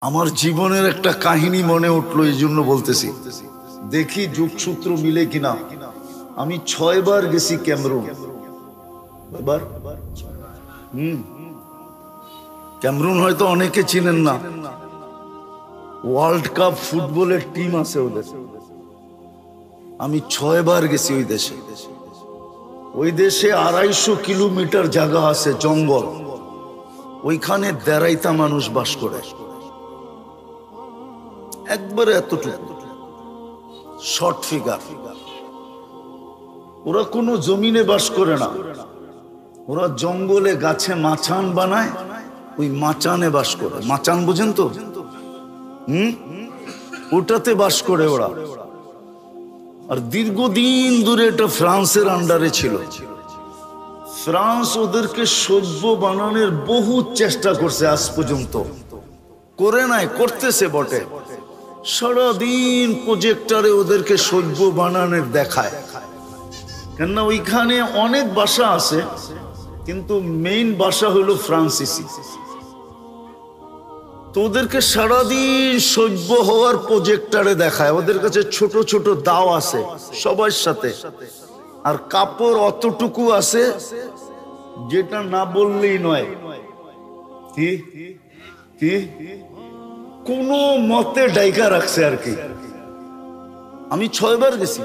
আমার জীবনের একটা কাহিনী মনে উঠলো, এই জন্য বলতেছি, দেখি যুগসূত্র মিলে কিনা। আমি 6 বার গেছি ক্যামেরুন। এবার ক্যামেরুন হয়তো অনেকে চিনেন না, ওয়ার্ল্ড কাপ ফুটবলের টিম আছে ওদের। আমি 6 বার গেছি ওই দেশে। ওই দেশে 250 কিলোমিটার জায়গা আছে, জঙ্গল। ওইখানে দেড়াইতা মানুষ বাস করে, একবারে এতটুকু শর্ট ফিগার। ওরা কোনো জমিনে বাস করে না, ওরা জঙ্গলে গাছে মাচান বানায়, ওই মাচানে বাস করে। মাচান বুঝেন তো? ওটাতে বাস করে ওরা। আর দীর্ঘদিন ধরে এটা ফ্রান্সের আন্ডারে ছিল। ফ্রান্স ওদেরকে সভ্য বানানোর বহু চেষ্টা করছে, আজ পর্যন্ত করে নাই, করতেছে বটে। সারাদিন প্রজেক্টরে ওদেরকে সভ্য বানানোর দেখায়, কেননা ওইখানে অনেক ভাষা আছে, কিন্তু মেইন ভাষা হলো ফ্রান্সিসি। তো ওদেরকে সারাদিন সভ্য হওয়ার প্রজেক্টরে দেখায়। ওদের কাছে ছোট ছোট দাও আছে সবার সাথে, আর কাপড় অতটুকু আছে যেটা না বললেই নয়। কি কি কোন মতে ডাইকা রাখছে আর কি। আমি 6 বার গেছি,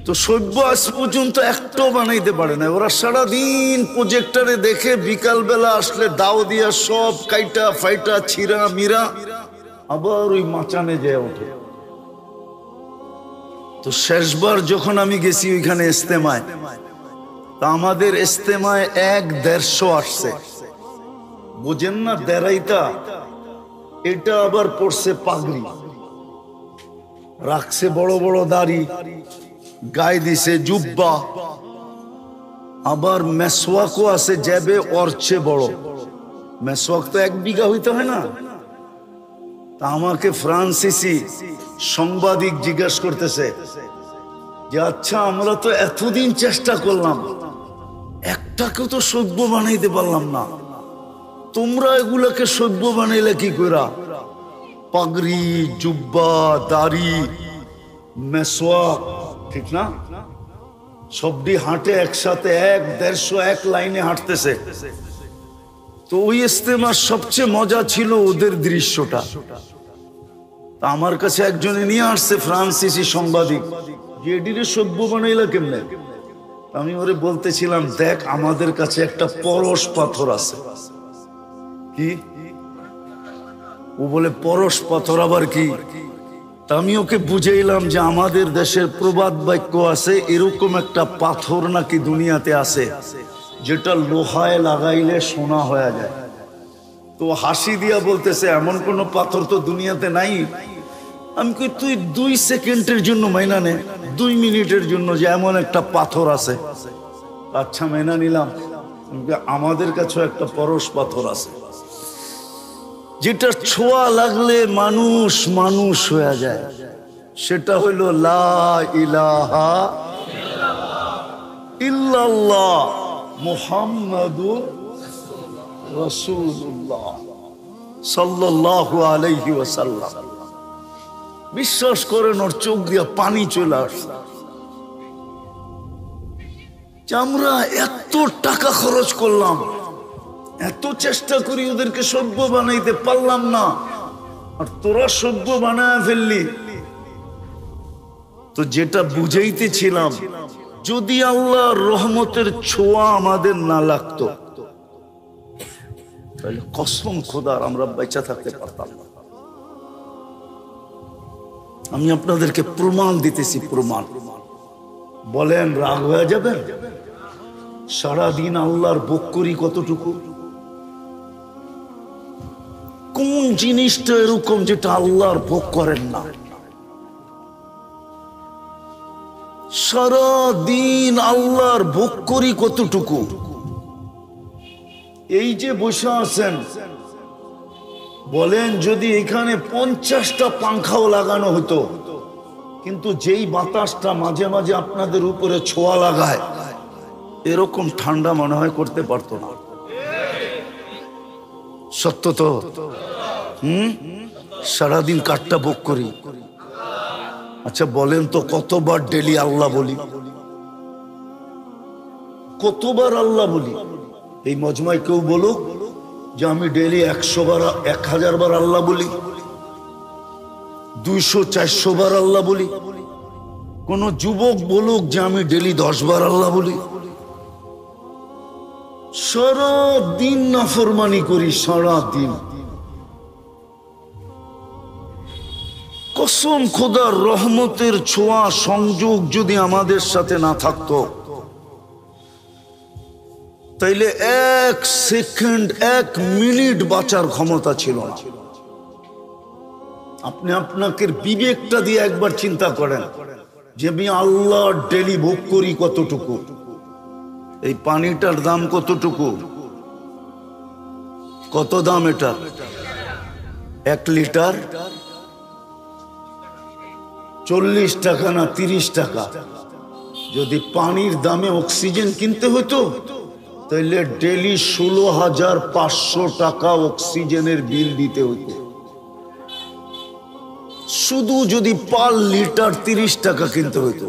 তো সভ্য আজ পর্যন্ত একটাও বানাইতে পারে না। ওরা সারাদিন প্রজেক্টরে দেখে, বিকাল বেলা আসলে দাও দিয়া সব কাইটা ফাইটা ছিঁড়া মিরা আবার ওই মাচানে যায় ওঠে। তো শেষবার যখন আমি গেছি ওইখানে ইস্তেমায়, তা আমাদের ইস্তেমায় 1-150 আসছে। বুঝেন না দেড়াইতা, এটা আবার পড়ছে পাগড়ি, রাখছে বড় বড় দাড়ি, গায়ে দিছে জুব্বা, আবার মেসওয়াকও আছে যাবে ওর চেয়ে বড়। মেসওয়াক তো 1 বিঘা হইতে হয় না। তা আমাকে ফ্রান্সিসি সাংবাদিক জিজ্ঞাসা করতেছে যে, আচ্ছা আমরা তো এতদিন চেষ্টা করলাম, একটাকেও তো সভ্য বানাইতে পারলাম না, তোমরা এগুলাকে সভ্য বানাইলে কি কইরা? পাগড়ি, জুব্বা, দাড়ি, মেসওয়াক, ঠিক না? সবটি হাঁটে একসাথে, 1-150 লাইনে হাঁটতেছে। তো ওই ইস্তেমার সবচেয়ে মজা ছিল ওদের দৃশ্যটা। আমার কাছে একজনে নিয়ে আসছে, ফ্রান্সিসি সাংবাদিক, যে এটিরে সভ্য বানাইলা কেমনে? আমি ওরে বলতেছিলাম, দেখ আমাদের কাছে একটা পরশ পাথর আছে। কি? ও বলে পরশ পাথর আবার কি? আমি ওকে বুঝাইলাম যে আমাদের দেশের প্রবাদ বাক্য আছে, এরকম একটা পাথর নাকি দুনিয়াতে আছে যেটা লোহায় লাগাইলে সোনা হয়ে যায়। তো হাসি দিয়া বলতেছে, এমন কোন পাথর তো দুনিয়াতে নাই। আমি কই, তুই 2 সেকেন্ডের জন্য মাইনা নে, 2 মিনিটের জন্য, যে এমন একটা পাথর আছে। আচ্ছা মাইনা নিলাম, আমাদের কাছেও একটা পরশ পাথর আছে যেটা ছোঁয়া লাগলে মানুষ মানুষ হয়ে যায়। সেটা হইল লা ইলাহা ইল্লাল্লাহ মুহাম্মাদুর রাসূলুল্লাহ সাল্লাল্লাহু আলাইহি ওয়াসাল্লাম। বিশ্বাস করেন, ওর চোখ দিয়া পানি চলে আসছে। আমরা এত টাকা খরচ করলাম, এত চেষ্টা করি, ওদেরকে সভ্য বানাইতে পারলাম না, আর তোরা সভ্য বানায় ফেললি। তো যেটা বুঝাইতেছিলাম, যদি আল্লাহর রহমতের ছোঁয়া আমাদের না লাগতো, তাহলে কসম খোদার আমরা বেঁচে থাকতে পারতাম না। আমি আপনাদেরকে প্রমাণ দিতেছি, প্রমাণ। বলেন রাগ হয়ে যাবেন? সারাদিন আল্লাহর ভোগ করি কতটুকু? কোন জিনিসটা এরকম যেটা আল্লাহর ভোগ করেন না? সারাদিন আল্লাহর ভোগ করি কতটুকু? এই যে বসে আছেন, বলেন যদি এখানে 50টা পাংখাও লাগানো হতো, কিন্তু যেই বাতাসটা মাঝে মাঝে আপনাদের উপরে ছোঁয়া লাগায়, এরকম ঠান্ডা মনে হয় করতে পারতো না। সত্য তো? সারাদিন কাঠটা ভোগ করি। আচ্ছা বলেন তো কতবার ডেলি আল্লাহ বলি? কতবার আল্লাহ বলি? এই মজমায় কেউ বলুক যে আমি ডেলি 100 বার 1000 বার আল্লাহ বলি, 200-400 বার আল্লাহ বলি। কোন যুবক বলুক যে আমি ডেলি 10 বার আল্লাহ বলি। সারা দিন নাফরমানি করি, সারা দিন। কসম খোদার রহমতের ছোঁয়া সংযোগ যদি আমাদের সাথে না থাকতো, তাইলে 1 সেকেন্ড 1 মিনিট বাঁচার ক্ষমতা ছিল না। আপনি আপনাকে বিবেকটা দিয়ে একবার চিন্তা করেন যে আমি আল্লাহ ডেলি ভোগ করি কতটুকু। এই পানিটার দাম কতটুকু? কত দাম এটা? 1 লিটার 40 টাকা না 30 টাকা। যদি পানির দামে অক্সিজেন কিনতে হতো তাহলে ডেলি 16,500 টাকা অক্সিজেনের বিল দিতে হতো। শুধু যদি পার লিটার 30 টাকা কিনতে হতো।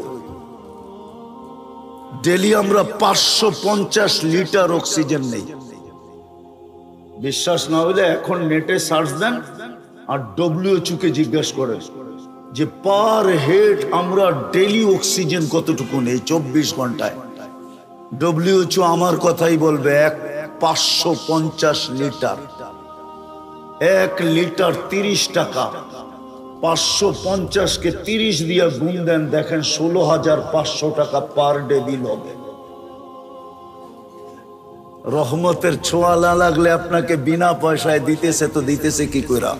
ডেলি আমরা 550 লিটার অক্সিজেন নেই। বিশ্বাস না হলে এখন নেটে সার্চ দেন আর WHO কে জিজ্ঞাসা করেন যে পার হেড আমরা ডেলি অক্সিজেন কতটুকু নেই 24 ঘন্টায়। WHO আমার কথাই বলবে 550 লিটার। 1 লিটার 30 টাকা। 550 কে 30 দিয়ে গুণ দেন, দেখেন 16,500 টাকা পার ডে বিল হবে। রহমতের ছোঁয়া না লাগলে আপনাকে বিনা পয়সায় দিতেছে তো দিতেছে কি কইরা?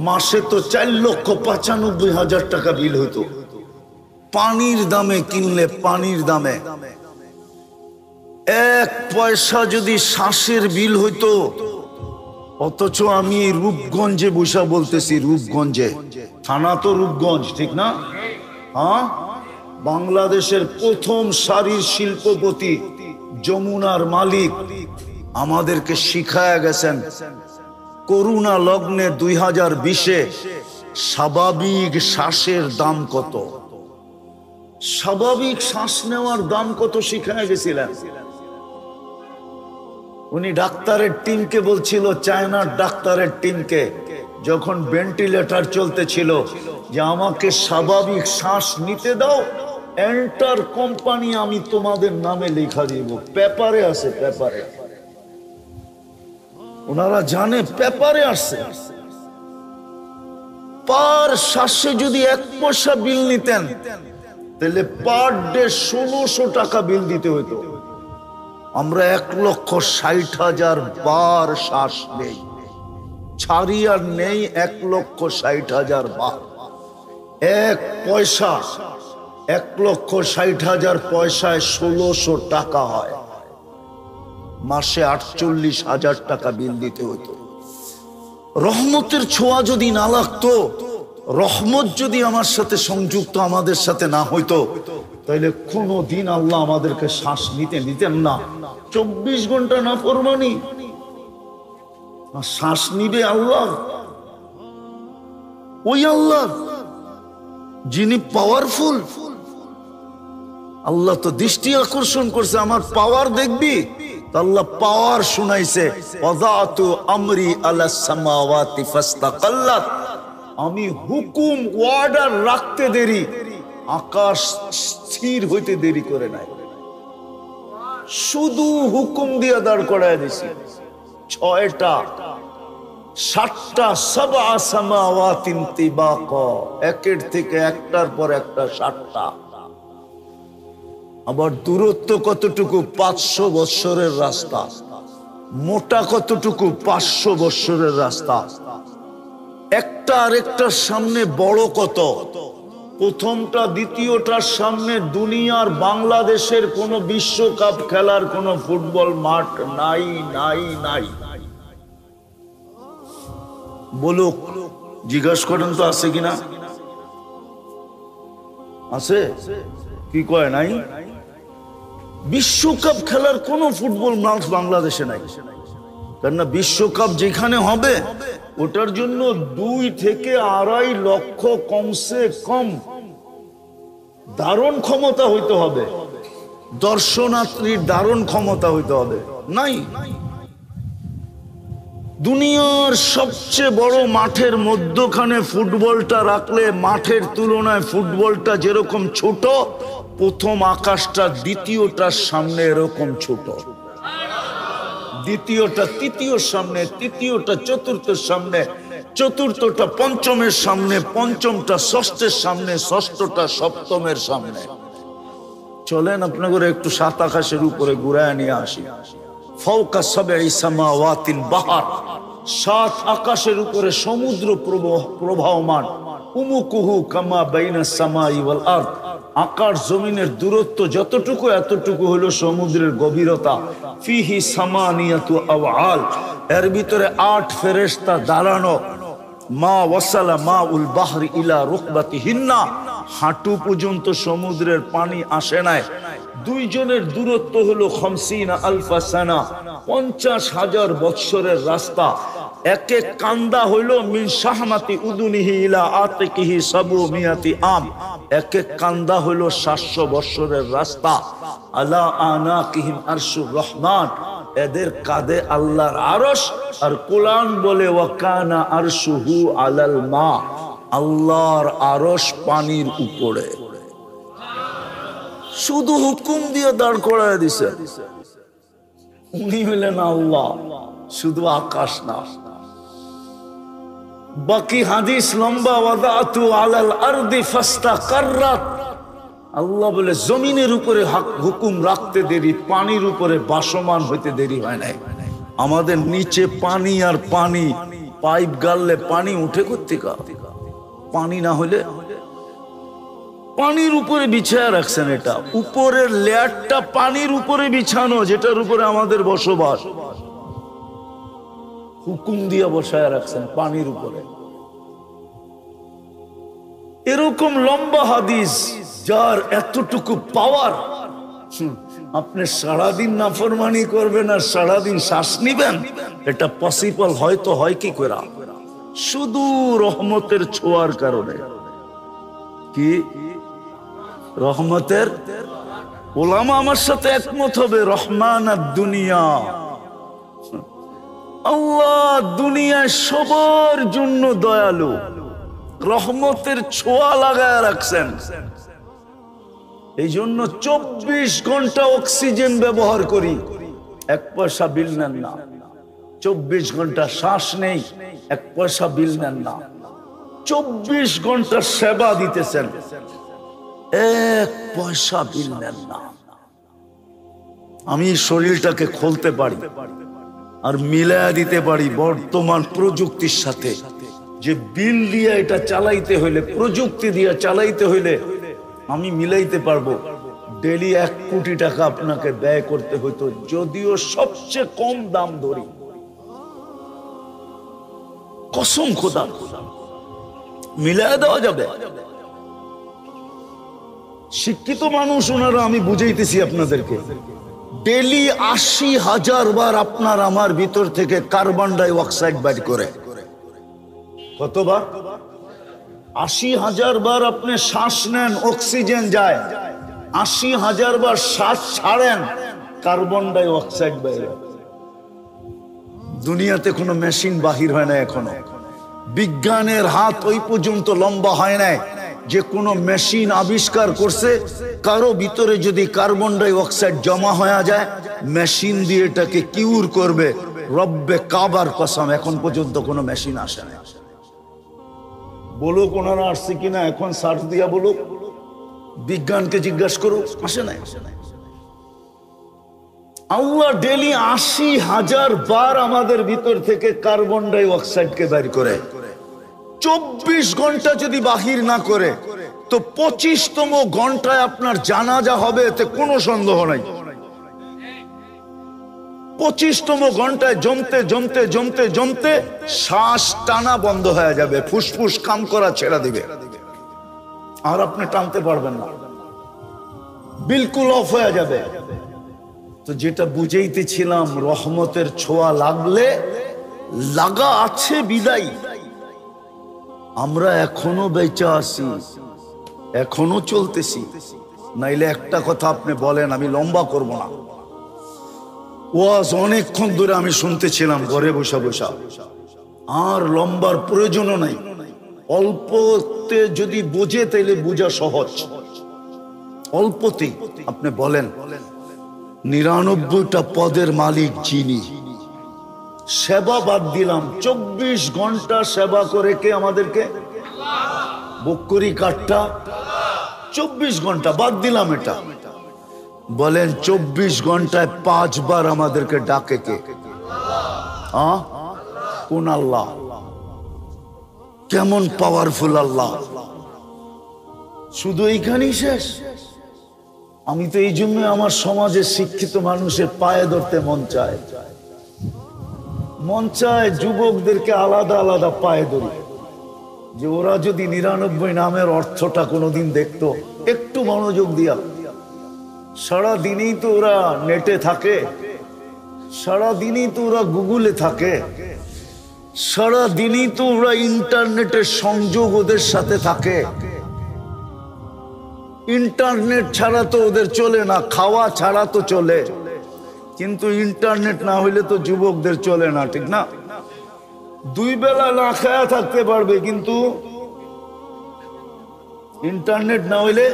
মাসে তো 4,95,000 টাকা বিল হইতো পানির দামে কিনলে। পানির দামে 1 পয়সা যদি শ্বাসের বিল হইতো। অথচ আমি রূপগঞ্জে বসা বলতেছি, রূপগঞ্জে, থানা তো রূপগঞ্জ, ঠিক না? হ্যাঁ, বাংলাদেশের প্রথম সারির শিল্পপতি যমুনার মালিক আমাদেরকে শিখায়া গেছেন করোনা লগ্নে 2020-এ স্বাভাবিক শ্বাসের দাম কত, স্বাভাবিক শ্বাস নেওয়ার দাম কত শিখায়া গেছিলেন। উনি ডাক্তারের টিমকে বলছিল, চায়নার ডাক্তারের টিমকে, যখন ভেন্টিলেটর চলতেছিল, যে আমাকে স্বাভাবিক শ্বাস নিতে দাও, এন্টার কোম্পানি আমি তোমাদের নামে লেখা দিব। পেপারে আছে, পেপারে। ওনারা জানে পেপারে আছে। পার শ্বাসে যদি 1 পয়সা বিল নিতেন তাহলে পার ডে 1600 টাকা বিল দিতে হতো। আমরা 1,60,000 বার শ্বাস নেই, ছাড়ি আর নেই 1,60,000 বার। 1 পয়সা 1,60,000 পয়সায় 1600 টাকা হয়। মাসে 48,000 টাকা বিল দিতে হতো। রহমতের ছোঁয়া যদি না লাগতো, রহমত যদি আমার সাথে সংযুক্ত আমাদের সাথে না হইতো, তাহলে কোনদিন আল্লাহ আমাদেরকে শ্বাস নিতে দিতেন না। 24 ঘন্টা না ফরমানি, শ্বাস নিবে আল্লাহ, ওই আল্লাহ যিনি পাওয়ারফুল। আল্লাহ তো দৃষ্টি আকর্ষণ করছে, আমার পাওয়ার দেখবি। আল্লাহ পাওয়ার শুনাইছে, ওয়াদাতু আমরি আলাস সামাওয়াতি ফাস্তাকাল্লাত। আমি হুকুম অর্ডার রাখতে দেরি, আকাশ স্থির হইতে দেরি করে নাই। শুধু হুকুম দিয়ে দাঁড় করায় দিছি। 6টা 7টা সাবআ সামাওয়াতিন তিবাকা, একের থেকে একটার পর একটা 7টা। আবার দূরত্ব কতটুকু? 500 বৎসরের রাস্তা। মোটা কতটুকু? 500 বৎসরের রাস্তা। একটা আরেকটার সামনে বড় কত? প্রথমটা দ্বিতীয়টার সামনে দুনিয়ার বাংলাদেশের কোন বিশ্বকাপ খেলার কোন ফুটবল মাঠ নাই, নাই, নাই। বলুক, জিজ্ঞাসা করেন তো আছে কিনা? আছে? কি কয় নাই? বিশ্বকাপ খেলার কোন ফুটবল মাঠ বাংলাদেশে নাই। কেননা বিশ্বকাপ যেখানে হবে ওটার জন্য 2 থেকে 2.5 লক্ষ কমসে কম ধারণ ক্ষমতা হইতে হবে, দর্শনার্থীর ধারণ ক্ষমতা হইতে হবে। নাই, দুনিয়ার সবচেয়ে বড় মাঠের মধ্যখানে ফুটবলটা রাখলে মাঠের তুলনায় ফুটবলটা যেরকম ছোট, প্রথম আকাশটা দ্বিতীয়টার সামনে এরকম ছোট, দ্বিতীয়টা তৃতীয়র সামনে, তৃতীয়টা চতুর্থের সামনে, চতুর্থটা পঞ্চমের সামনে, পঞ্চমটা ষষ্ঠের সামনে, ষষ্ঠটা সপ্তমের সামনে। চলেন আপনাদের একটু সাত আকাশের উপরে ঘুরায় নিয়ে আসি। ফাওকা সাবঈ সামাওয়াতিল বাহর, 7 আকাশের উপরে সমুদ্র প্রবাহমান। উমুকুহু কামা বাইনাস সামাই ওয়াল আরদ, আকাশ জমিনের দূরত্ব যতটুকু এতটুকু হলো সমুদ্রের গভীরতা। ফিহি সামানিয়াতু আওয়াল, এর ভিতরে 8 ফেরেশতা দাঁড়ানো। মা ওয়াসালা মা উল বাহরি ইলা রুকবাতিহিন্না, হাঁটু পর্যন্ত সমুদ্রের পানি আসে নাই। 2 জনের দূরত্ব হলো 50 আলফা সানা, 50,000 বৎসরের রাস্তা। এক এক কান্দা হইল মিন শাহমাতি উদুনিহি ইলা আতিকিহি সাবু মিয়াতি আম, এক এক কান্দা হইল 700 বৎসরের রাস্তা। আলা আনাকিহিম আরশুর রহমান, এদের কাঁধে আল্লাহর আরশ। আর কোরআন বলে ওয়াকানা আরশুহু আলাল মা, আল্লাহর আরশ পানির উপরে। শুধু হুকুম দিয়ে দাঁড় করায় দিছে, উনি হলেন আল্লাহ, শুধু আকাশ না। বাকি হাদিস লম্বা, ওয়াদাতু আলাল আরদি ফাস্তাকাররাত, আল্লাহ বলে জমিনের উপরে হুকুম রাখতে দেরি, পানির উপরে বাসমান হইতে দেরি হয় নাই। আমাদের নিচে পানি আর পানি, পাইপ গাললে পানি উঠে কোত্থেকে? পানি না হলে পানির উপরে বিছায়া রাখছেন। এটা উপরের লেয়ারটা পানির উপরে বিছানো, যেটার উপরে আমাদের বসবাস, হুকুম দিয়ে বসায় রাখছেন পানির উপরে। এরকম লম্বা হাদিস যার এতটুকু পাওয়ার, আপনি সারাদিন নাফরমানি করবেন আর সারাদিন শ্বাস নিবেন, এটা পসিবল হয়তো হয় কি করে? শুধু রহমতের ছোঁয়ার কারণে। কি রহমতের? ওলামা আমার সাথে একমত হবে, রহমান আর দুনিয়া, আল্লাহ দুনিয়ায় সবার জন্য দয়ালু, রহমতের ছোঁয়া লাগায় রাখছেন। এই জন্য 24 ঘন্টা অক্সিজেন ব্যবহার করি, 1 পয়সা বিল নেন না। 24 ঘন্টা শ্বাস নেই, 1 পয়সা বিল নেন না। 24 ঘন্টা সেবা দিতেছেন, 1 পয়সা বিল নেন না। আমি শরীরটাকে খুলতে পারি আর মিলায়া দিতে পারি বর্তমান প্রযুক্তির সাথে। যে বিল দিয়ে এটা চালাইতে হইলে, প্রযুক্তি দিয়ে চালাইতে হইলে আমি মিলাইতে পারবো। ডেলি 1 কোটি টাকা আপনাকে ব্যয় করতে হইতো, যদিও সবচেয়ে কম দাম ধরি, কসম খোদা মিলায় দেওয়া যাবে। শিক্ষিত মানুষ ওনারা, আমি বুঝাইতেছি আপনাদেরকে, ডেলি 80,000 বার আপনার আমার ভিতর থেকে কার্বন ডাই অক্সাইড বাইর করে। কতবার? 80,000 বার আপনি শ্বাস নেন, অক্সিজেন যায়। 80,000 বার শ্বাস ছাড়েন, কার্বন ডাই অক্সাইড বাইরে। দুনিয়াতে কোনো মেশিন বাহির হয় না এখনো, বিজ্ঞানের হাত ওই পর্যন্ত লম্বা হয় নাই যে কোনো মেশিন আবিষ্কার করছে কারো ভিতরে যদি কার্বন ডাই অক্সাইড জমা হয়ে যায়, মেশিন দিয়ে এটাকে কিউর করবে। রব্বে কাবার কসম, এখন পর্যন্ত কোনো মেশিন আসে না। বলুক ওনারা আসছে কিনা, এখন সার্চ দিয়া বলুক, বিজ্ঞানকে জিজ্ঞাসা করুক, আসে নাই। আল্লাহ ডেলি 80,000 বার আমাদের ভিতর থেকে কার্বন ডাই অক্সাইডকে বের করে। 24 ঘন্টা যদি বাহির না করে তো 25তম ঘন্টায় আপনার জানাজা হবে, এতে কোনো সন্দেহ নাই। 25তম ঘন্টায় জমতে জমতে জমতে জমতে শ্বাস টানা বন্ধ হয়ে যাবে, ফুসফুস কাম করা ছেড়ে দিবে, আর আপনি টানতে পারবেন না, বিলকুল অফ হয়ে যাবে। তো যেটা বুঝাইতেছিলাম, রহমতের ছোঁয়া লাগলে লাগা আছে বিদায় আমরা এখনো বেঁচে আছি, এখনো চলতেছি। নাইলে একটা কথা আপনি বলেন, আমি লম্বা করব না, ওয়াজ অনেকক্ষণ ধরে আমি শুনতেছিলাম ঘরে বসা বসা, আর লম্বার প্রয়োজনও নাই। অল্পতে যদি বোঝে তাইলে বোঝা সহজ, অল্পতেই। আপনি বলেন 99টা পদের মালিক যিনি, সেবা বাদ দিলাম, 24 ঘন্টা সেবা করে কে আমাদেরকে? বকরি কাঠটা 24 ঘন্টা বাদ দিলাম এটা। বলেন 24 ঘন্টায় 5 বার আমাদেরকে ডাকে কে? কোন আল্লাহ? কেমন পাওয়ারফুল আল্লাহ! শুধু এইখানেই শেষ? আমি তো এই জন্য আমার সমাজে শিক্ষিত মানুষের পায়ে ধরতে মন চায়, মন চায় যুবকদেরকে আলাদা আলাদা পায়ে ধরি, যে ওরা যদি 99 নামের অর্থটা কোনোদিন দেখতো, একটু মনোযোগ দিয়া। সারা দিনই তো ওরা নেটে থাকে, সারা দিনই তো ওরা গুগলে থাকে, সারা দিনই তো ওরা ইন্টারনেটের সংযোগ ওদের সাথে থাকে। ইন্টারনেট ছাড়া তো ওদের চলে না, খাওয়া ছাড়া তো চলে, কিন্তু ইন্টারনেট না হইলে তো যুবকদের চলে না, ঠিক না? 2 বেলা না খায়া থাকতে পারবে, কিন্তু ইন্টারনেট না হইলে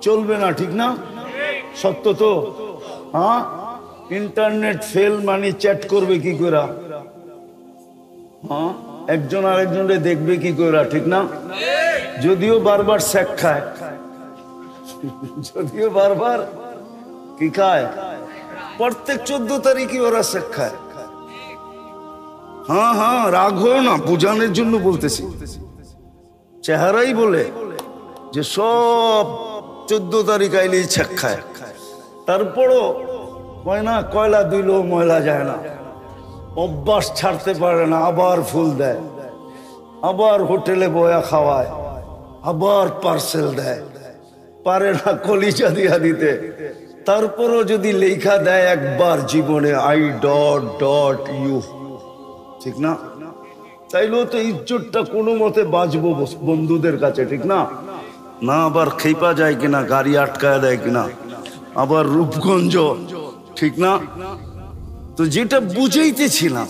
চলবে না, ঠিক না? সত্য তো? হ্যাঁ, ইন্টারনেট ফেল মানে চ্যাট করবে কি করে? হ্যাঁ, একজন আরেকজনকে দেখবে কি করে, ঠিক না? যদিও বারবার শেক খায়, যদিও বারবার কি খায়, প্রত্যেক 14 তারিখে ওরা শেক খায়। হ্যাঁ হ্যাঁ, রাগ হও না, বোঝানোর জন্য বলতেছি। চেহারাই বলে যে সব 14 তারিখ আইলেই শেক খায়। তারপরও কয় না, কয়লা দিলেও ময়লা যায় না, অভ্যাস ছাড়তে পারে না, আবার ফুল দেয়, আবার হোটেলে বয়া খাওয়ায়, আবার পার্সেল দেয়, পারে না কলিজা দিয়া দিতে। তারপরও যদি লেখা দেয় একবার জীবনে I.U, ঠিক না? তাইলেও তো ইজ্জতটা কোনো মতে বাঁচবো বন্ধুদের কাছে, ঠিক না? না আবার খেপা যায় কিনা, গাড়ি আটকায় দেয় কিনা, আবার রূপগঞ্জ, ঠিক না? তো যেটা বুঝাইতেছিলাম,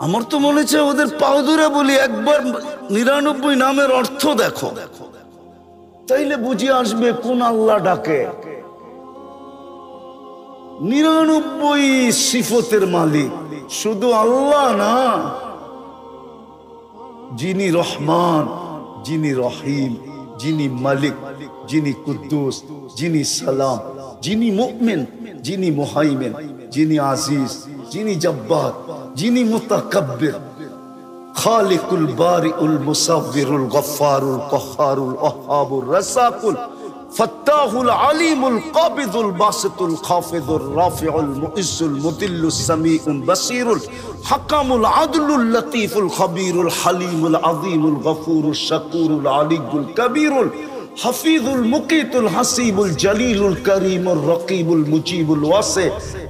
আমার তো মনে হচ্ছে ওদের পাও ধরে বলি, একবার 99 নামের অর্থ দেখো, তাইলে বুঝে আসবে কোন আল্লাহ ডাকে। 99 সিফতের মালিক শুধু আল্লাহ না, যিনি রহমান, যিনি রহিম, যিনি মালিক, যিনি কুদ্দুস, যিনি সালাম, যিনি মুমিন, যিনি মুহাইমিন, যিনি আজিজ, যিনি জব্বার, যিনি মুতাকাব্বির, খালিকুল বারিউল মুসাব্বিরুল গফফারুল কহ্হারুল ওয়াহ্হাবুর রাসাকুল ফাত্তাহুল আলিমুল কাবিদুল বাসিতুল খাফিদুর রাফিউল মুইজ্জুল মুদিল্লুস সামিউল বাসিরুল হাকামুল আদলুল লতীফুল খবীরুল হালিমুল আযীমুল গফুরুশ শাকুরুল আলিয়্যুল কবীরুল হাফিজুল মুকিতুল হাসিবুল জলিলুল করিমুর রকিবুল মুজিবুল ওয়াসি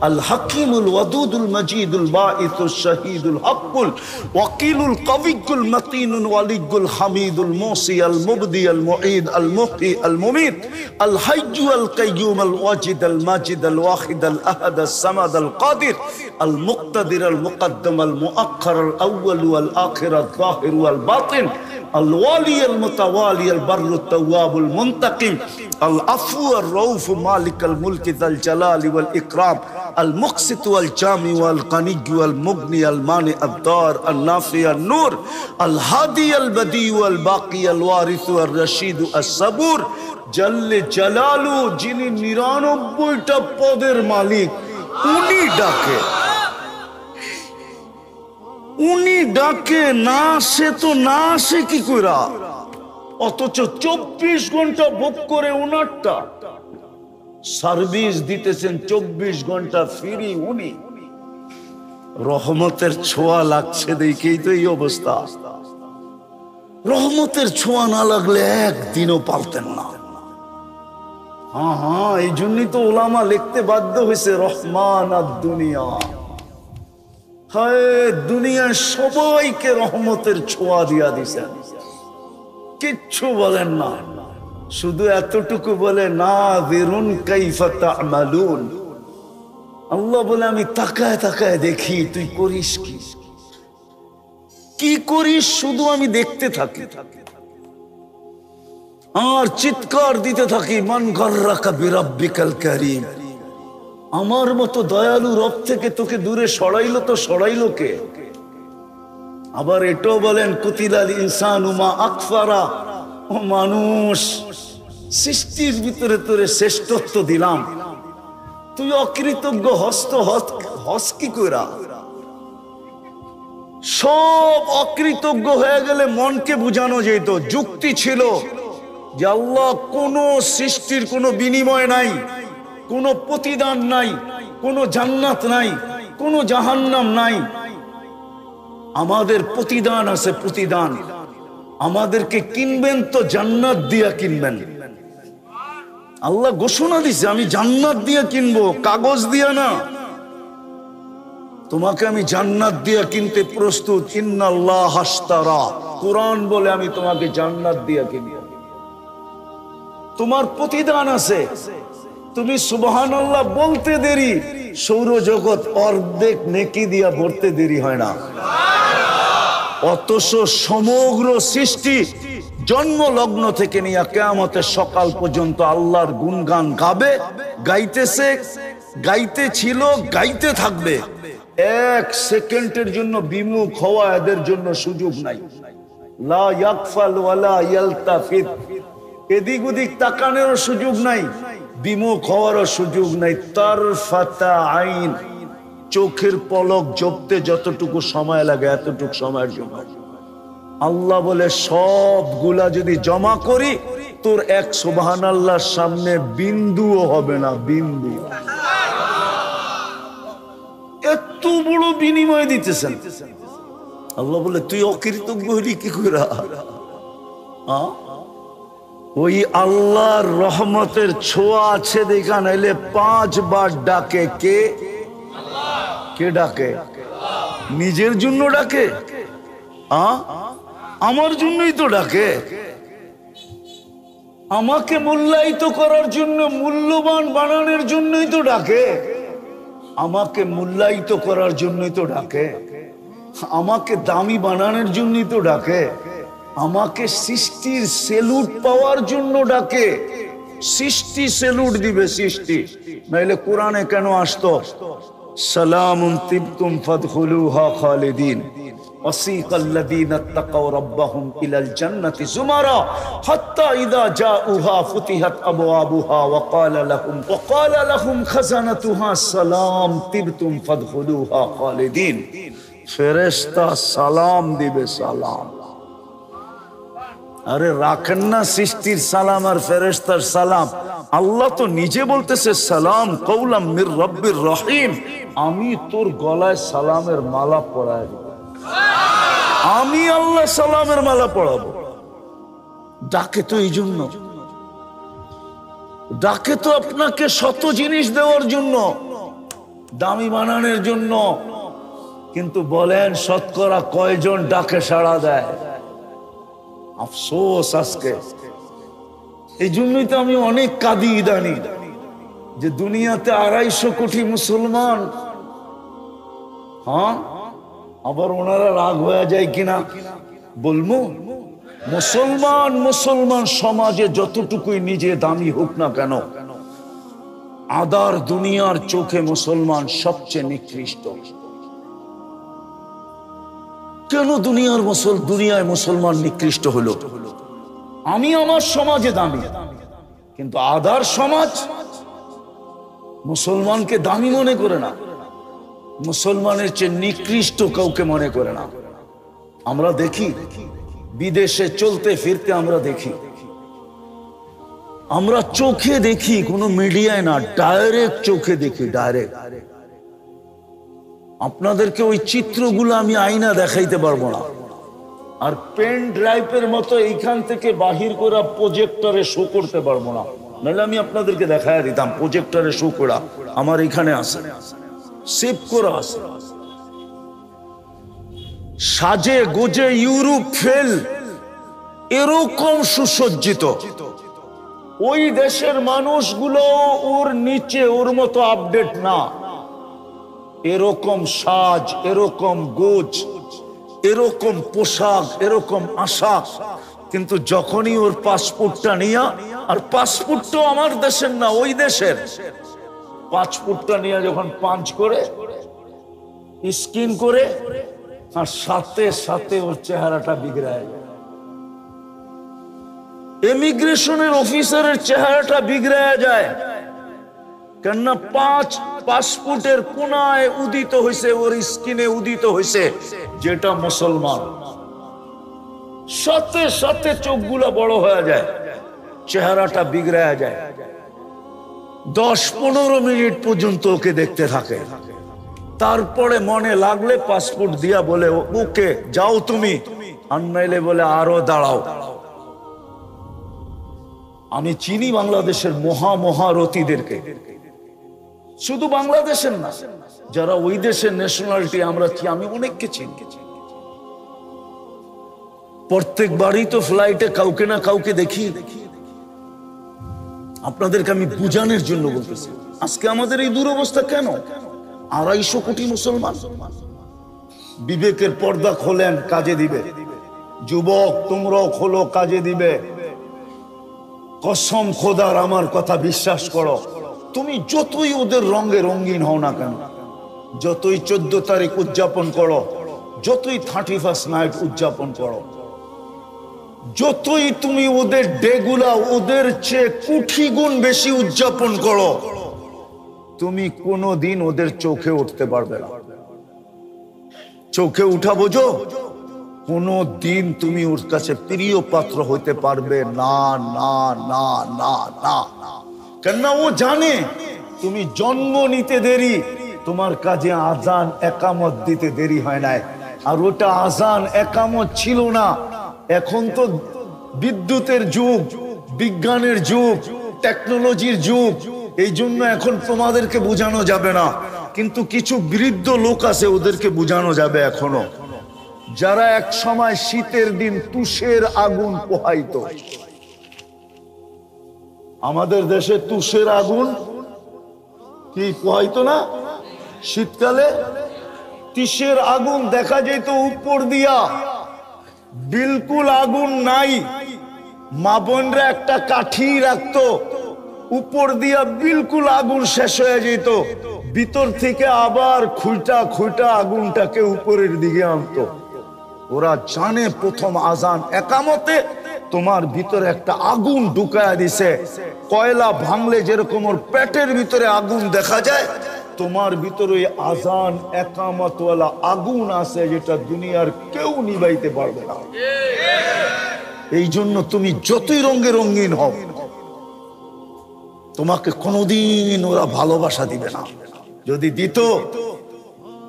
আল হাকিমুল ওয়াদুদুল মজিদুল বাঈসুশ শাহীদুল হকুল ওয়াকিলুল কবিয়্যুল মতিনুল ওয়ালিয়্যুল হামিদুল মুসি আল মুবদি আল মুঈদ আল মুহয়ি আল মুমীত আল হাইয়্যু আল কাইয়্যুম আল ওয়াজিদ আল মাজিদ আল ওয়াহিদ আল আহাদ আস সামাদ আল কাদির আল মুক্তাদির আল মুকদ্দম আল মুআখ্খার আল আউয়াল ওয়াল আখির আল যাহির ওয়াল বাতিন الوالي المتوالي البر التواب المنتقم العفو الرؤوف مالك الملك ذا الجلال والإكرام المقسط والجامع والغني والمغني المانع الضار النافع النور الهادي البديع الباقي الوارث الرشيد الصبور جل جلاله যিনি 99টা পদের মালিক, উনি ডাকে, উনি ডাকে না, সে তো না আসে কি কইরা? অথচ 24 ঘন্টা বুক করে উনারটা সার্ভিস দিতেছেন, 24 ঘন্টা ফ্রি উনি। রহমতের ছোঁয়া লাগছে দেখেই তো এই অবস্থা। রহমতের ছোঁয়া না লাগলে একদিনও পারতেন না। হ্যাঁ হ্যাঁ, এই জন্যই তো ওলামা লিখতে বাধ্য হয়েছে রহমান আর দুনিয়া। হায়, দুনিয়ার সবাইকে রহমতের ছোঁয়া দিয়া দিছেন, কিচ্ছু বলেন না, শুধু এতটুকু বলে নাযিরুন কাইফা তা'মালুন। আল্লাহ বলে আমি তাকায় তাকায় দেখি তুই করিস কি, কি করিস শুধু আমি দেখতে থাকি আর চিৎকার দিতে থাকি, মান গাররাকা বিরাব্বিকাল কারীম। আমার মতো দয়ালু রব থেকে তোকে দূরে সরাইলো তো সরাইলো কে? আবার এটাও বলেন কুতিলাল ইনসানু মা আকফারা, ও মানুষ, সৃষ্টির ভিতরে তোরে শ্রেষ্ঠত্ব দিলাম, তুই অকৃতজ্ঞ হস কি কইরা? সব অকৃতজ্ঞ হয়ে গেলে মনকে বুঝানো যেত, যুক্তি ছিল যে আল্লাহ কোন সৃষ্টির কোনো বিনিময় নাই, কোনো প্রতিদান নাই, কোনো জান্নাত নাই, কোনো জাহান্নাম নাই। আমাদের প্রতিদান আছে, প্রতিদান। আমাদেরকে কিনবেন তো জান্নাত দিয়া কিনবেন। আল্লাহ ঘোষণা দিছে আমি জান্নাত দিয়া কিনবো, কাগজ দিয়া না। তোমাকে আমি জান্নাত দিয়া কিনতে প্রস্তুত। ইন্নাল্লাহ আশতারা, কোরআন বলে আমি তোমাকে জান্নাত দিয়া কিনবো। তোমার প্রতিদান আছে, তুমি সুবহানাল্লাহ বলতে দেরি, সৌরজগৎ অর্ধেক নেকি দিয়া ভরতে দেরি হয় না। অথচ সমগ্র সৃষ্টি জন্ম লগ্ন থেকে নিয়ে কিয়ামতের সকাল পর্যন্ত আল্লাহর গুণগান গাবে, গাইতেছে, গাইতে ছিল, গাইতে থাকবে। এক সেকেন্ডের জন্য বিমুখ হওয়া এদের জন্য সুযোগ নাই। লা ইয়াগফাল ওয়ালা ইয়ালতাফিত, এদিক ওদিক তাকানোর সুযোগ নাই, বিমুখ হওয়ারও সুযোগ নাই। তারফাতা আইন, চোখের পলক জপতে যতটুকু সময় লাগে এতটুকু সময়ের জন্য। আল্লাহ বলে সবগুলা যদি জমা করি তোর এক সুবহানাল্লাহর সামনে বিন্দুও হবে না, বিন্দু। এত বড় বিনিময় দিতেছেন। আল্লাহ বলে তুই অকৃতজ্ঞ হলি কি করে? ওই আল্লাহর রহমতের ছোঁয়া আছে দেখা নাইলে 5 বার ডাকে কে? কে ডাকে? নিজের জন্য ডাকে? আমার জন্যই তো ডাকে। আমাকে মূল্যায়িত করার জন্য, মূল্যবান বানানোর জন্যই তো ডাকে। আমাকে মূল্যায়িত করার জন্যই তো ডাকে। আমাকে দামি বানানোর জন্যই তো ডাকে। আমাকে সৃষ্টির সেলুট পাওয়ার জন্য ডাকে। সৃষ্টি সেলুট দিবে, সৃষ্টি নাইলে কোরআনে কেন আসতো সালামুন তিবতুম ফাদখুলুহা খালিদিন ওয়াসিকাল্লাযীনা তাকাউ রাব্বাহুম ইলাল জান্নাতি যুমারা হাত্তা ইযা জাউহা ফুতিহাত আবওয়াবুহা ওয়া ক্বালা লাহুম খাজানাতুহা সালাম তিবতুম ফাদখুলুহা খালিদিন। ফেরেশতা সালাম দিবে, সালাম। আরে রাখেন না সৃষ্টির সালাম আর ফেরেশতার সালাম। আল্লাহ তো নিজে বলতেছে সালাম কওলাম মির রব্বির রহিম। আমি তোর গলায় সালামের মালা পরাই দেব। আমি আল্লাহ সালামের মালা পরাবো। ডাকে তো এই জন্য, ডাকে তো আপনাকে শত জিনিস দেওয়ার জন্য, দামি বানানোর জন্য। কিন্তু বলেন শতকরা কয়জন ডাকে সাড়া দেয়? আফসোস আজকে। এই জন্যই তো আমি অনেক কাঁদি ইদানি যে দুনিয়াতে 250 কোটি মুসলমান। হ্যাঁ, আবার ওনারা রাগ হয়ে যায় কিনা বলবো। মুসলমান মুসলমান সমাজে যতটুকুই নিজে দামি হোক না কেন, আদার দুনিয়ার চোখে মুসলমান সবচেয়ে নিকৃষ্ট। কেন দুনিয়ায় মুসলমান নিকৃষ্ট হলো? আমি আমার সমাজে দামি, কিন্তু আদার সমাজ মুসলমানকে দামি মনে করে না, মুসলমানের চেয়ে নিকৃষ্ট কাউকে মনে করে না। আমরা দেখি বিদেশে চলতে ফিরতে, আমরা দেখি, আমরা চোখে দেখি, কোনো মিডিয়ায় না, ডাইরেক্ট চোখে দেখি, ডাইরেক্ট। আপনাদেরকে ওই চিত্রগুলো আমি আয়না দেখাইতে পারবো না, আর পেন ড্রাইভের মতো এইখান থেকে বাহির করে প্রজেক্টরে শো করতে পারবো না। নাহলে আমি আপনাদেরকে দেখায় দিতাম প্রজেক্টরে শো করা, আমার এখানে আছে, সেভ করা আছে। সাজে গোজে ইউরোপ ফেল, এরকম সুসজ্জিত। ওই দেশের মানুষগুলো ওর নিচে, ওর মতো আপডেট না। এরকম সাজ, এরকম গোজ, এরকম পোশাক, এরকম আশাক। কিন্তু যখনই ওর পাসপোর্টটা নিয়ে, আর পাসপোর্টটাও আমার দেশের না, ওই দেশের, পাসপোর্টটা নিয়ে যখন পাঞ্চ করে, স্ক্যান করে, আর সাথে সাথে ওর চেহারাটা বিগড়ায় যায়। ইমিগ্রেশনের অফিসারের চেহারাটা বিগড়ায় যায়, কেননা 5 পাসপোর্টের কোনায় উদিত হয়েছে, ওর স্কিনে উদিত হয়েছে যেটা মুসলমান। সাথে সাথে চোখগুলা বড় হয়ে যায়, চেহারাটা বিগড়ায় যায়। 10-15 মিনিট পর্যন্ত ওকে দেখতে থাকে। তারপরে মনে লাগলে পাসপোর্ট দিয়া বলে ওকে যাও তুমি, আর নাইলে বলে আরো দাঁড়াও। আমি চিনি বাংলাদেশের মহারথীদেরকে, শুধু বাংলাদেশের না, যারা ওই দেশের ন্যাশনালিটি আমরা, আমি অনেককে চিনি। প্রত্যেকবারই তো ফ্লাইটে কাউকে না কাউকে দেখি। আপনাদেরকে আমি বুঝানোর জন্য বলতেছি, আজকে আমাদের এই দুরবস্থা কেন? 250 কোটি মুসলমান। বিবেকের পর্দা খোলেন, কাজে দিবে। যুবক তোমরাও খোলো, কাজে দিবে। কসম খোদার, আমার কথা বিশ্বাস করো। তুমি যতই ওদের রঙে রঙিন হও না কেন, যতই 14 তারিখ উদযাপন করো, যতই 31st নাইট উদযাপন করো, যতই তুমি ওদের ডেগুলা ওদের চেয়ে কোটি গুণ বেশি উদযাপন করো, তুমি কোনোদিন ওদের চোখে উঠতে পারবে না। চোখে উঠা বোঝো? কোনো দিন তুমি ওর কাছে প্রিয় পাত্র হইতে পারবে না, না না না না। কেননা ও জানে তুমি জন্ম নিতে দেরি, তোমার কাজে আজান একামত দিতে দেরি হয় নাই। আর ওটা আজান একামত ছিল না। এখন তো বিদ্যুতের যুগ, বিজ্ঞানের যুগ, টেকনোলজির যুগ। এই জন্য এখন তোমাদেরকে বোঝানো যাবে না, কিন্তু কিছু বৃদ্ধ লোক আছে, ওদেরকে বোঝানো যাবে এখনো, যারা এক সময় শীতের দিন তুষের আগুন পোহাইতো। আমাদের দেশে তুষের আগুন কি পোহাইতো না? শীতকালে তুষের আগুন দেখা যেত উপর দিয়া, বিলকুল আগুন নাই। মা বোনরা একটা কাঠি রাখতো, উপর দিয়া বিলকুল আগুন শেষ হয়ে যেত, ভিতর থেকে আবার খুঁটা খুঁটা আগুনটাকে উপরের দিকে আনতো। ওরা জানে প্রথম আজান একামতে তোমার ভিতরে একটা আগুন ঢুকায়া দিছে। কয়লা ভাঙলে যেরকম ওর পেটের ভিতরে আগুন দেখা যায়, তোমার ভিতরে ওই আজান একামতওয়ালা আগুন আছে, যেটা দুনিয়ার কেউ নিভাইতে পারবে না। এই জন্য তুমি যতই রঙে রঙিন হও, তোমাকে কোনোদিন ওরা ভালোবাসা দিবে না। যদি দিত,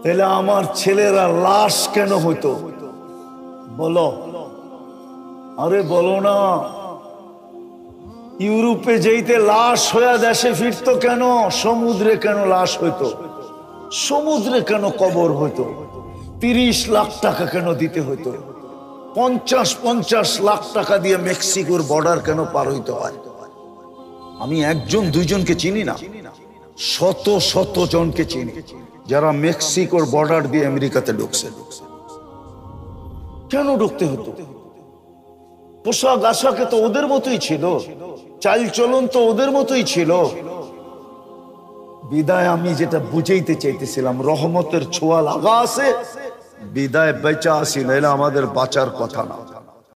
তাহলে আমার ছেলেরা লাশ কেন হইতো? বলো, আরে বলো না। ইউরোপে যেতে লাশ হয়ে দেশে ফিরতো কেন? সমুদ্রে কেন লাশ হইতো? সমুদ্রে কেন কবর হইতো? 30 লাখ টাকা কেন দিতে হইতো? 50 লাখ টাকা দিয়ে মেক্সিকোর বর্ডার কেন পার হইতে হয়? আমি 1-2জনকে চিনি না, শত শত জনকে চিনি যারা মেক্সিকোর বর্ডার দিয়ে আমেরিকাতে ঢুকছে। কেন ঢুকতে হতো? পোশাক আশাকে তো ওদের মতোই ছিল, চাল চলন তো ওদের মতোই ছিল। বিদায় আমি যেটা বুঝাইতে চাইতেছিলাম, রহমতের ছোঁয়া লাগা আছে, বিদায় বেঁচা আসি, নাইলে আমাদের বাঁচার কথা না।